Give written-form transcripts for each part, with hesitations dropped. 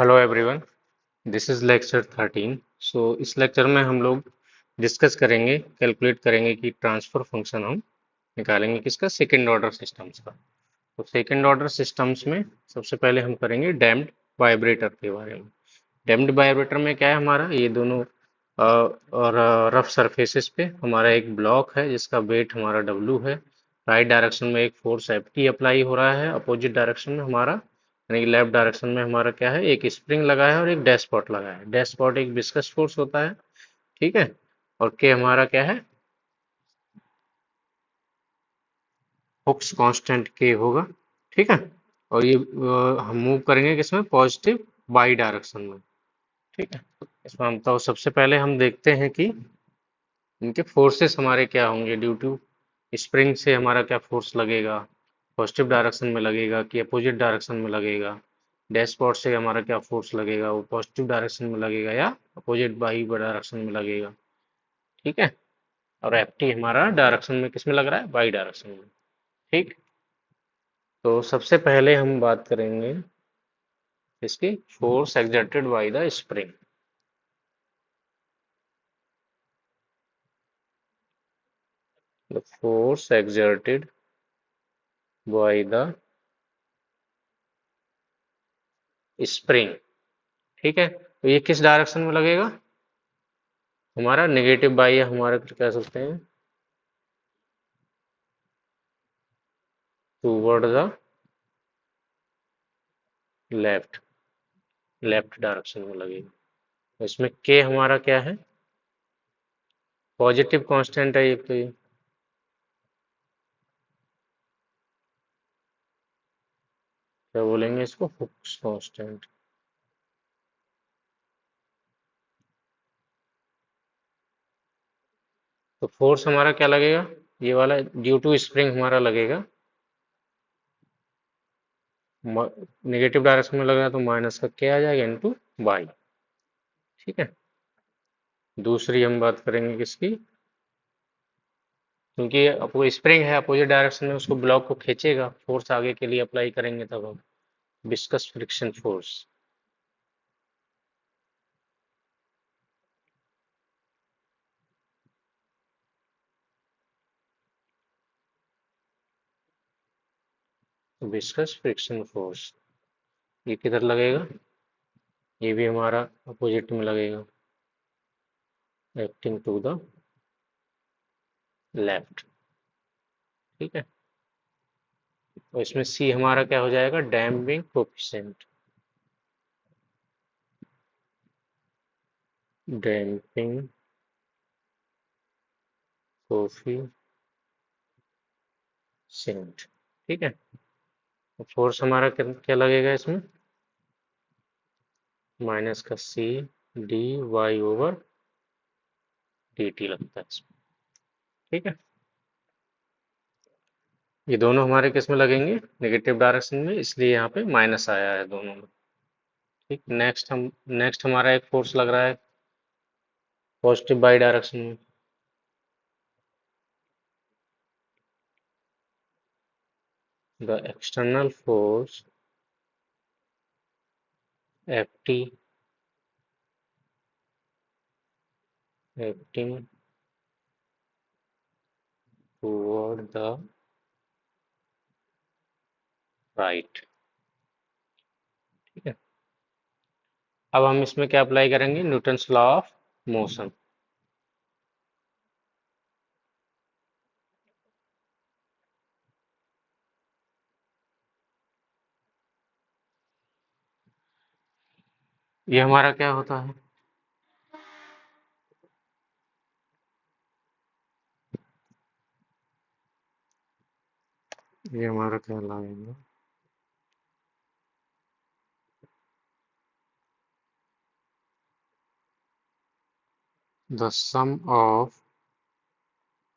Hello everyone, this is lecture 13। इस lecture में हम लोग डिस्कस करेंगे, कैलकुलेट करेंगे कि ट्रांसफर फंक्शन हम निकालेंगे किसका, सेकंड ऑर्डर सिस्टम्स का। तो सेकंड ऑर्डर सिस्टम्स में सबसे पहले हम करेंगे डैम्प्ड वाइब्रेटर के बारे में। डैम्प्ड वाइब्रेटर में क्या है, हमारा ये दोनों और रफ सरफेसेस पे हमारा एक ब्लॉक है जिसका वेट हमारा W है। राइट डायरेक्शन में एक फोर्स Ft अप्लाई हो रहा है, अपोजिट डायरेक्शन में हमारा यानी कि लेफ्ट डायरेक्शन में हमारा क्या है, एक स्प्रिंग लगा है और एक डैशपॉट लगा है। डैशपॉट एक विस्कस फोर्स होता है, ठीक है। और के हमारा क्या है, हुक्स कांस्टेंट के होगा, ठीक है। और ये हम मूव करेंगे किसमें, पॉजिटिव बाई डायरेक्शन में, ठीक है। इसमें हम तो सबसे पहले हम देखते हैं कि इनके फोर्सेस हमारे क्या होंगे। ड्यू टू स्प्रिंग से हमारा क्या फोर्स लगेगा, पॉजिटिव डायरेक्शन में लगेगा कि अपोजिट डायरेक्शन में लगेगा। डैशपॉट से हमारा क्या फोर्स लगेगा, वो पॉजिटिव डायरेक्शन में लगेगा या अपोजिट बाई डायरेक्शन में लगेगा, ठीक है। और एफ हमारा डायरेक्शन में किस में लग रहा है, बाई डायरेक्शन में, ठीक। तो सबसे पहले हम बात करेंगे इसकी force exerted by the spring. The force exerted by the spring, ठीक है। तो ये किस डायरेक्शन में लगेगा, हमारा नेगेटिव बाई, या हमारा कह सकते हैं toward the left, left direction में लगेगा। तो इसमें के हमारा क्या है, पॉजिटिव कांस्टेंट है एक तो ये, क्या बोलेंगे इसको, हुक्स कांस्टेंट। तो फोर्स हमारा क्या लगेगा, ये वाला ड्यू टू स्प्रिंग हमारा लगेगा, नेगेटिव डायरेक्शन में लगेगा तो माइनस का क्या आ जाएगा इनटू बाई, ठीक है। दूसरी हम बात करेंगे किसकी, क्योंकि आपको स्प्रिंग है अपोजिट डायरेक्शन में, उसको ब्लॉक को खींचेगा, फोर्स आगे के लिए अप्लाई करेंगे तब हम viscous friction force. Viscous friction force ये किधर लगेगा, ये भी हमारा अपोजिट में लगेगा, एक्टिंग टू द लेफ्ट, ठीक है। और इसमें सी हमारा क्या हो जाएगा, डैम्पिंग कोफिशिएंट। डैम्पिंग कोफिशिएंट, ठीक है। फोर्स हमारा क्या क्या लगेगा इसमें, माइनस का c d y over D t लगता है इसमें, ठीक है। ये दोनों हमारे किस में लगेंगे, नेगेटिव डायरेक्शन में, इसलिए यहाँ पे माइनस आया है दोनों में, ठीक। नेक्स्ट हमारा एक फोर्स लग रहा है पॉजिटिव बाई डायरेक्शन में। The external force F T acting toward the right, ठीक है। अब हम इसमें क्या अप्लाई करेंगे, न्यूटन्स लॉ ऑफ मोशन। ये हमारा क्या होता है, ये हमारा क्या लाएगा, the sum of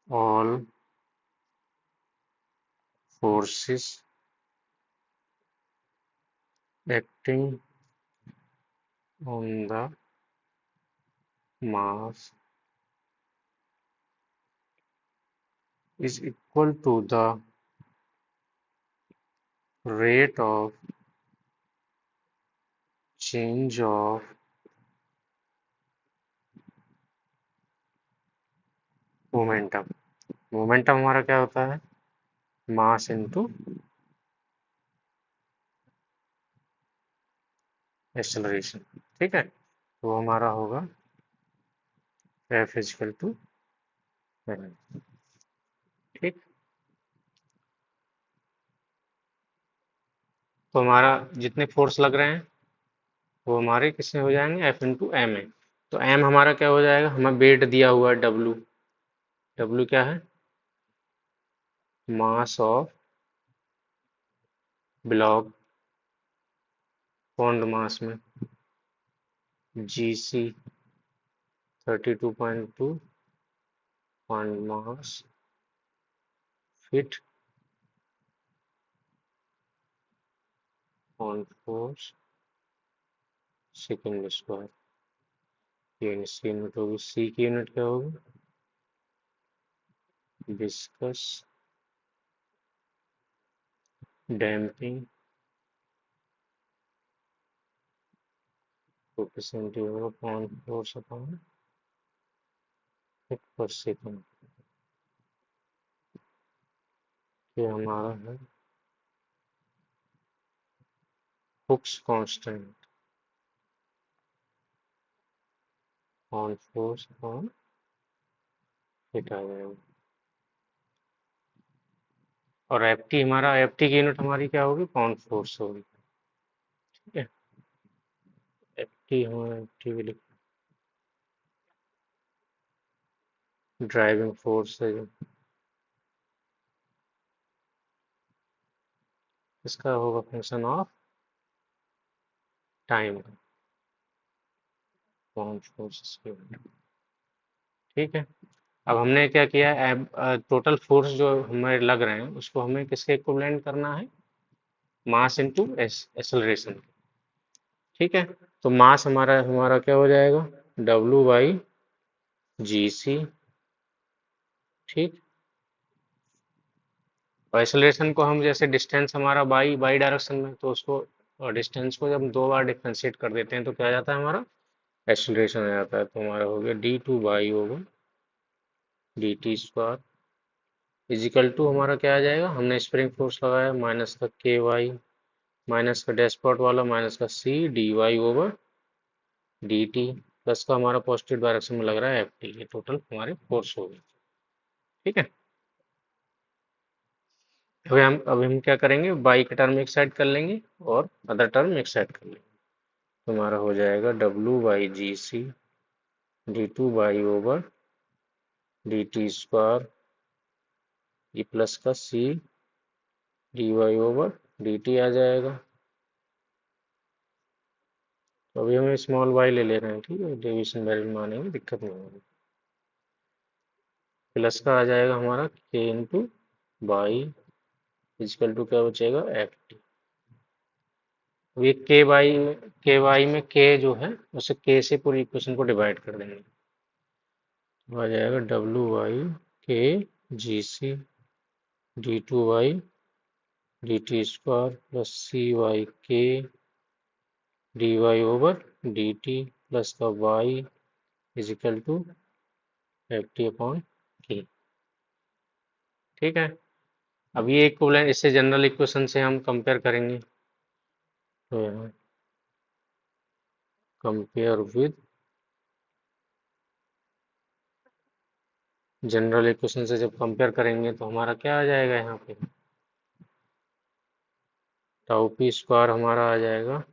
all forces acting on the mass is equal to the rate of change of momentum. Momentum हमारा क्या होता है? Mass into acceleration. ठीक है, तो हमारा होगा F इजिकल टू एम। ठीक, तो हमारा जितने फोर्स लग रहे हैं वो हमारे किसमें हो जाएंगे? F इंटू एम में। तो एम हमारा क्या हो जाएगा? हमें वेट दिया हुआ है W। W क्या है? Mass of block pound mass में, GC 32.2 pound mass feet on force second square. ये इसकी यूनिट होगी, C की यूनिट क्या होगी? विस्कस डैम्पिंग कोफिशिएंट होगा पॉइंट फोर अपॉन फीट पर सेकेंड। ये हमारा है Hooke's constant on force upon feet आ जाएगा। और एफटी हमारा, एफटी की यूनिट हमारी क्या होगी? पाउंड फोर्स होगी। ठीक है, एफटी हमारा, एफटी भी लिख, ड्राइविंग फोर्स है जो, इसका होगा function of time pound force. ठीक है, अब हमने क्या किया है? टोटल फोर्स जो हमें लग रहे हैं उसको हमें किसके इक्विवेलेंट करना है? Mass into acceleration. ठीक है, तो मास हमारा हमारा क्या हो जाएगा? W/GC। ठीक, और एक्सेलरेशन को हम जैसे डिस्टेंस हमारा बाई बाई डायरेक्शन में, तो उसको और डिस्टेंस को जब दो बार डिफरेंशिएट कर देते हैं तो क्या आ जाता है? हमारा एक्सेलरेशन आ जाता है। तो हमारा हो गया D2//DT² इजिकल टू हमारा क्या आ जाएगा? हमने स्प्रिंग फोर्स लगाया माइनस का KY, माइनस का डैशपॉट वाला माइनस का C dy/dt, प्लस का हमारा पॉजिटिव डायरेक्शन में लग रहा है FT। ये टोटल हमारे फोर्स हो गए। ठीक है, अभी हम क्या करेंगे? बाई का टर्म एक साइड कर लेंगे और अदर टर्म एक साइड कर लेंगे। तो हमारा हो जाएगा W/GC D2//DT², ये प्लस का C dy/dt आ जाएगा। तो अभी हम स्मॉल y ले ले रहे हैं। ठीक है, डेविएशन वैल्यू मानेंगे, दिक्कत नहीं होगी। प्लस का आ जाएगा हमारा K into by equal to क्या बचेगा? FT। अब ये के वाई में K जो है उसे K से पूरी इक्वेशन को डिवाइड कर देंगे। तो आ जाएगा W/K/GC D2//DT² plus CY/K dy/dt plus का Y इजिकल टू FT/K। ठीक है, अब ये इक्विवेलेंट, इससे जनरल इक्वेशन से हम कंपेयर करेंगे। तो यहाँ कंपेयर विद जनरल इक्वेशन से जब कंपेयर करेंगे तो हमारा क्या आ जाएगा? यहाँ पे टाउ p² हमारा आ जाएगा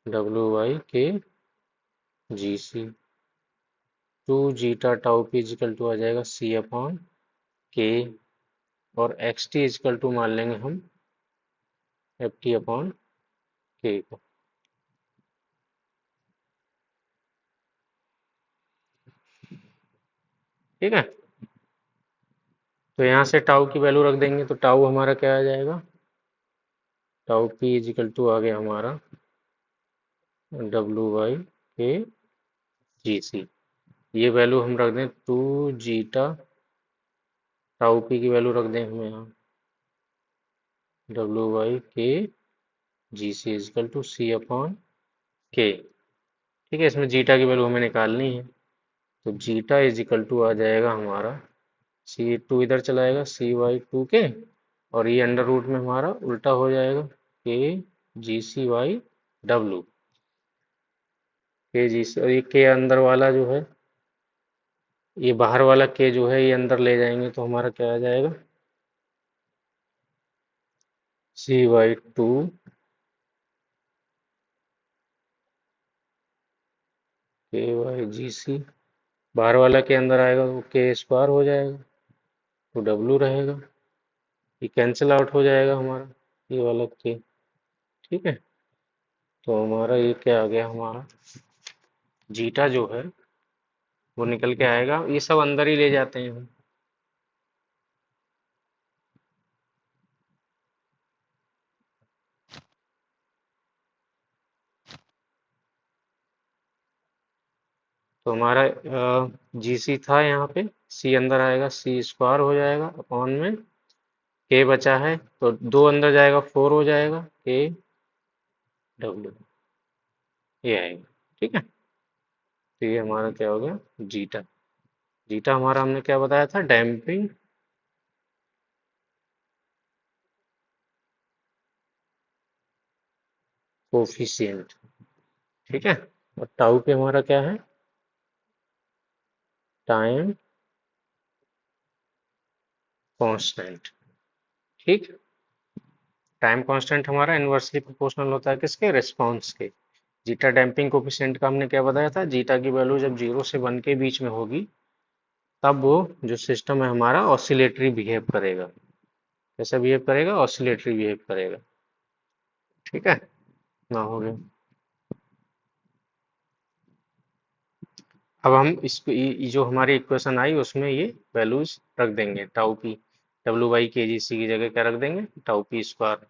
W/K/GC। 2ζ tau p equal to आ जाएगा C/K, और XT इजिकल टू मान लेंगे हम FT/K को। ठीक है, तो यहाँ से टाउ की वैल्यू रख देंगे तो टाउ हमारा क्या आ जाएगा? टाउ p इजिकल टू आ गया हमारा W/K/GC। ये वैल्यू हम रख दें 2ζ टाउ p की वैल्यू रख दें हम यहाँ W/K/GC इजिकल टू C/K। के। ठीक है, इसमें जीटा की वैल्यू हमें निकालनी है। तो जीटा इज इक्वल टू आ जाएगा हमारा, सी टू इधर चलाएगा, cy2 के, और ये अंडर रूट में हमारा उल्टा हो जाएगा, के जी सी वाई डब्लू, के जी सी, और ये के अंदर वाला जो है, ये बाहर वाला के जो है ये अंदर ले जाएंगे तो हमारा क्या आ जाएगा, cy2 के वाई जी सी, बाहर वाला के अंदर आएगा तो के स्क्वायर हो जाएगा, तो डब्लू रहेगा, ये कैंसिल आउट हो जाएगा हमारा, ये वाला के। ठीक है, तो हमारा ये क्या आ गया, हमारा जीटा जो है वो निकल के आएगा, ये सब अंदर ही ले जाते हैं हम। तो हमारा जी सी था यहाँ पे, सी अंदर आएगा, सी स्क्वायर हो जाएगा अपॉन में के बचा है, तो दो अंदर जाएगा, 4 हो जाएगा, के डब्ल्यू, ये आएगा। ठीक है, तो ये हमारा क्या हो गया, जीटा। जीटा हमारा हमने क्या बताया था, डैम्पिंग कोफिशिएंट। ठीक है, और टाउ पे हमारा क्या है, टाइम कांस्टेंट। ठीक, टाइम कांस्टेंट हमारा इनवर्सली प्रोपोर्शनल होता है किसके, रिस्पांस के। जीटा डैम्पिंग कोफिशिएंट का हमने क्या बताया था, जीटा की वैल्यू जब 0 से 1 के बीच में होगी तब वो जो सिस्टम है हमारा ऑसिलेटरी बिहेव करेगा। कैसा बिहेव करेगा, ऑसिलेटरी बिहेव करेगा। ठीक है, ना हो गया। अब हम इसको जो हमारी इक्वेशन आई उसमें ये वैल्यूज रख देंगे, टाउ पी, डब्ल्यू बाई के जी सी की जगह क्या रख देंगे, टाउ पी स्क्वायर।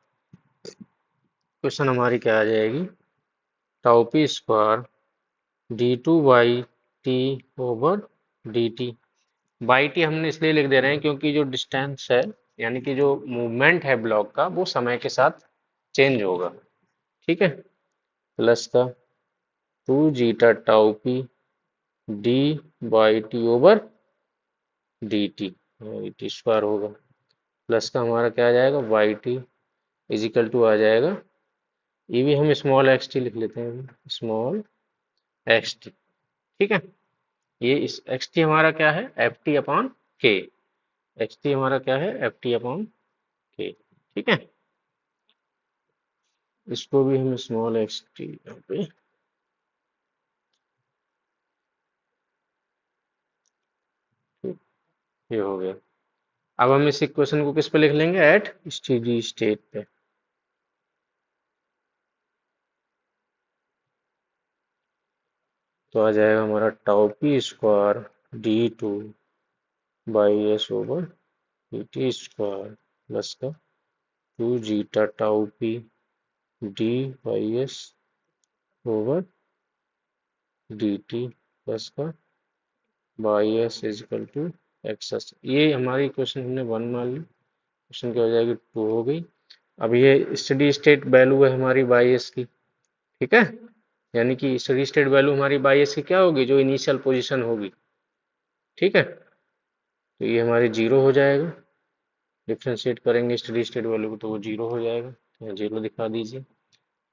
इक्वेशन हमारी क्या आ जाएगी, tau P square D two y T over D T. By T हमने इसलिए लिख दे रहे हैं क्योंकि जो डिस्टेंस है, यानी कि जो मूवमेंट है ब्लॉक का, वो समय के साथ चेंज होगा। ठीक है, प्लस का 2 zeta tau P D by T over D T, T square होगा, प्लस का हमारा क्या आ जाएगा, वाई टी इजिकल टू आ जाएगा, ये भी हम स्मॉल एक्स टी लिख लेते हैं, स्मॉल एक्स टी। ठीक है, ये इस एक्स टी हमारा क्या है, एफ टी अपॉन के। एक्स टी हमारा क्या है, एफ टी अपॉन के। ठीक है, इसको भी हम स्मॉल एक्स टी यहाँ पे, ठीक, ये हो गया। अब हम इस इक्वेशन को किस पे लिख लेंगे, एट स्टेडी स्टेट पे। तो आ जाएगा हमारा tau P square D two y S over D T square, plus का 2 zeta tau P D y S over D T, plus का y S is equal to X. ये हमारी equation हमने 1 मान ली, क्वेश्चन क्या हो जाएगी, 2 हो गई। अब ये स्टडी स्टेट वैल्यू है हमारी बाई एस की। ठीक है, यानी कि स्टडी स्टेट वैल्यू हमारी बाई एस की क्या होगी, जो इनिशियल पोजीशन होगी। ठीक है, तो ये हमारे 0 हो जाएगा, डिफ्रेंशिएट करेंगे स्टडी स्टेट वैल्यू को तो वो 0 हो जाएगा, तो यहाँ 0 दिखा दीजिए।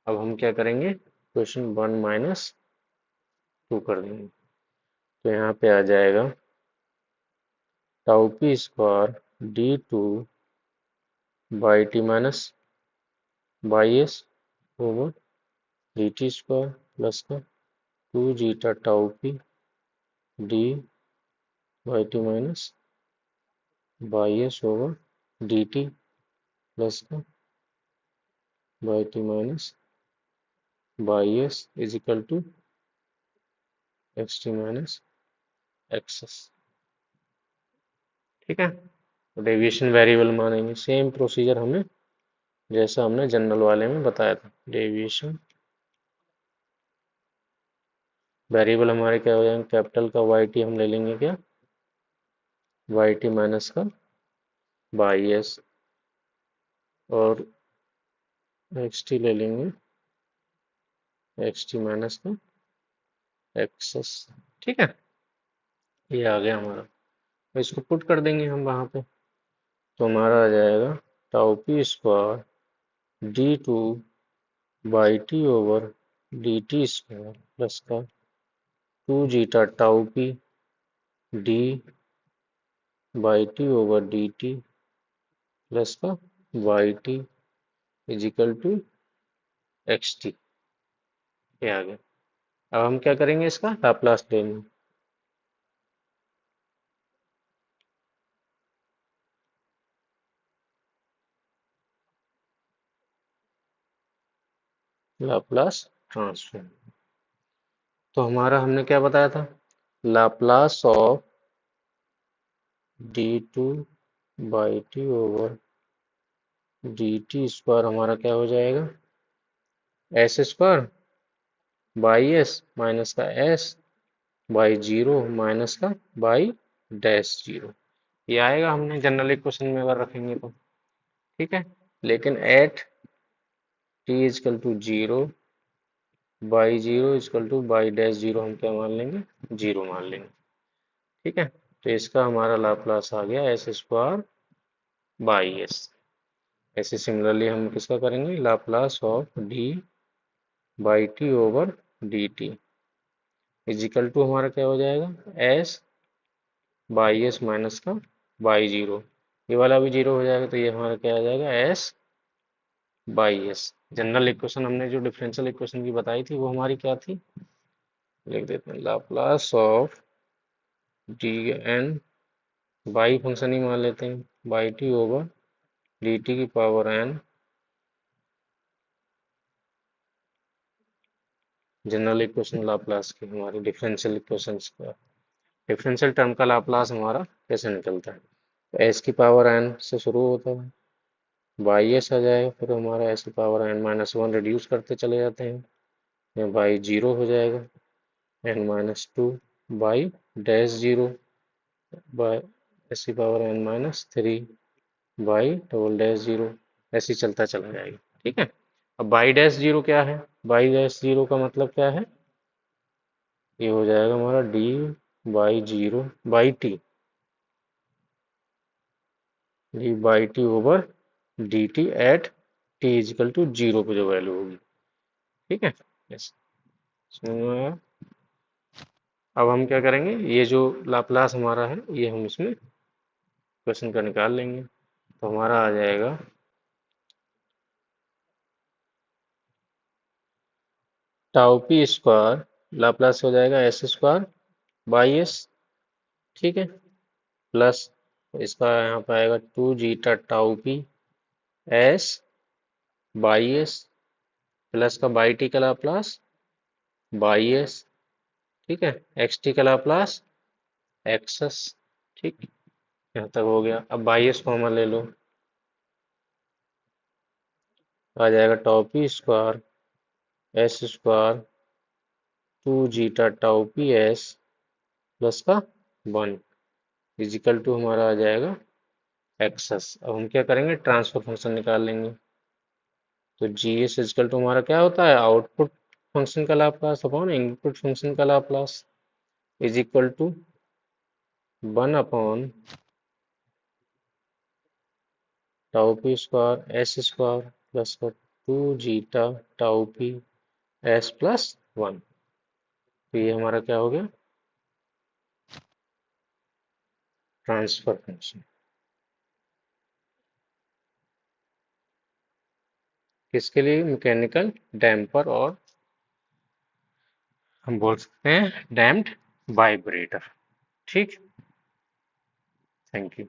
अब हम क्या करेंगे, क्वेश्चन 1 - 2 कर देंगे, तो यहाँ पे आ जाएगा tau P square D two y T minus y S over D T square, plus का 2 zeta tau P D by T minus y S over D T, plus का by T minus y S is equal to X T minus X. ठीक है, deviation variable मानेंगे, same procedure हमें जैसा हमने general वाले में बताया था। डेविएशन वेरिएबल हमारे क्या हो जाएंगे, कैपिटल का वाई टी हम ले लेंगे क्या, वाई टी माइनस का बाई एस, और एक्स टी ले लेंगे एक्स टी माइनस का एक्सेस। ठीक है, ये आ गया हमारा। तो इसको पुट कर देंगे हम वहां पे, तो हमारा आ जाएगा tau P square D two y T over D T square plus का two zeta tau P D by T over D T plus का y T is equal to X T. ये आ गया। अब हम क्या करेंगे, इसका लाप्लास लेंगे। Laplace transform. तो हमारा हमने क्या बताया था, Laplace of D two y T over D T square हमारा क्या हो जाएगा, S square by s minus का एस बाई जीरो माइनस का बाई डैश जीरो। ये आएगा हमने जनरल इक्वेशन में अगर रखेंगे तो। ठीक है, लेकिन at t equal to zero by zero equal to by dash zero हम क्या मान लेंगे, जीरो मान लेंगे। ठीक है, तो इसका हमारा लाप्लास आ गया एस स्क्वायर बाई एस। ऐसे सिमिलरली हम किसका करेंगे, Laplace of d by T over D t equal to हमारा क्या हो जाएगा, एस बाई एस माइनस का बाई जीरो। ये वाला भी जीरो हो जाएगा, तो ये हमारा क्या आ जाएगा, s by S. General equation हमने जो डिफरेंशियल इक्वेशन की बताई थी वो हमारी क्या थी, लिख देते हैं Laplace of D N y function ही मान लेते हैं, y T over D T की power N. General equation Laplace की हमारी डिफरेंशियल इक्वेशंस का, डिफरेंशियल टर्म का लाप्लास हमारा कैसे निकलता है, तो एस की पावर एन से शुरू होता है, बाई एस आ जाएगा, फिर हमारा एस की power N minus one reduce करते चले जाते हैं, ये बाई जीरो हो जाएगा, N minus two by dash zero y S की power N minus three y double dash zero, ऐसे ही चलता चला जाएगा। ठीक है, अब बाई डैश जीरो क्या है, बाई डैश जीरो का मतलब क्या है, ये हो जाएगा हमारा d by zero by t, d by T over D t at t equal to zero पे जो वैल्यू होगी। ठीक है, यस, समझ में आया। अब हम क्या करेंगे, ये जो लाप्लास हमारा है ये हम इसमें क्वेश्चन का निकाल लेंगे, तो हमारा आ जाएगा टाउ पी स्क्वायर लाप्लास हो जाएगा एस स्क्वायर बाई एस। ठीक है, प्लस इसका यहाँ पे आएगा two zeta tau P s by s plus का बाई टी का लाप्लास बाई एस। ठीक है, एक्स टी का लाप्लास एक्सएस। ठीक, यहाँ तक हो गया। अब बाई एस कॉमन ले लो, आ जाएगा tau P square S square two zeta tau P S plus का वन इजिकल टू हमारा आ जाएगा एक्सएस। अब हम क्या करेंगे, ट्रांसफर फंक्शन निकाल लेंगे, तो जी एस इजिकल टू हमारा क्या होता है, आउटपुट फंक्शन का लाप्लास अपॉन इनपुट फंक्शन का Laplace is equal to one upon tau P square S square plus का two zeta tau P S plus one. तो ये हमारा क्या हो गया, ट्रांसफर फंक्शन। किसके लिए, मैकेनिकल डैम्पर और हम बोल सकते हैं डैम्प्ड वाइब्रेटर। ठीक, थैंक यू।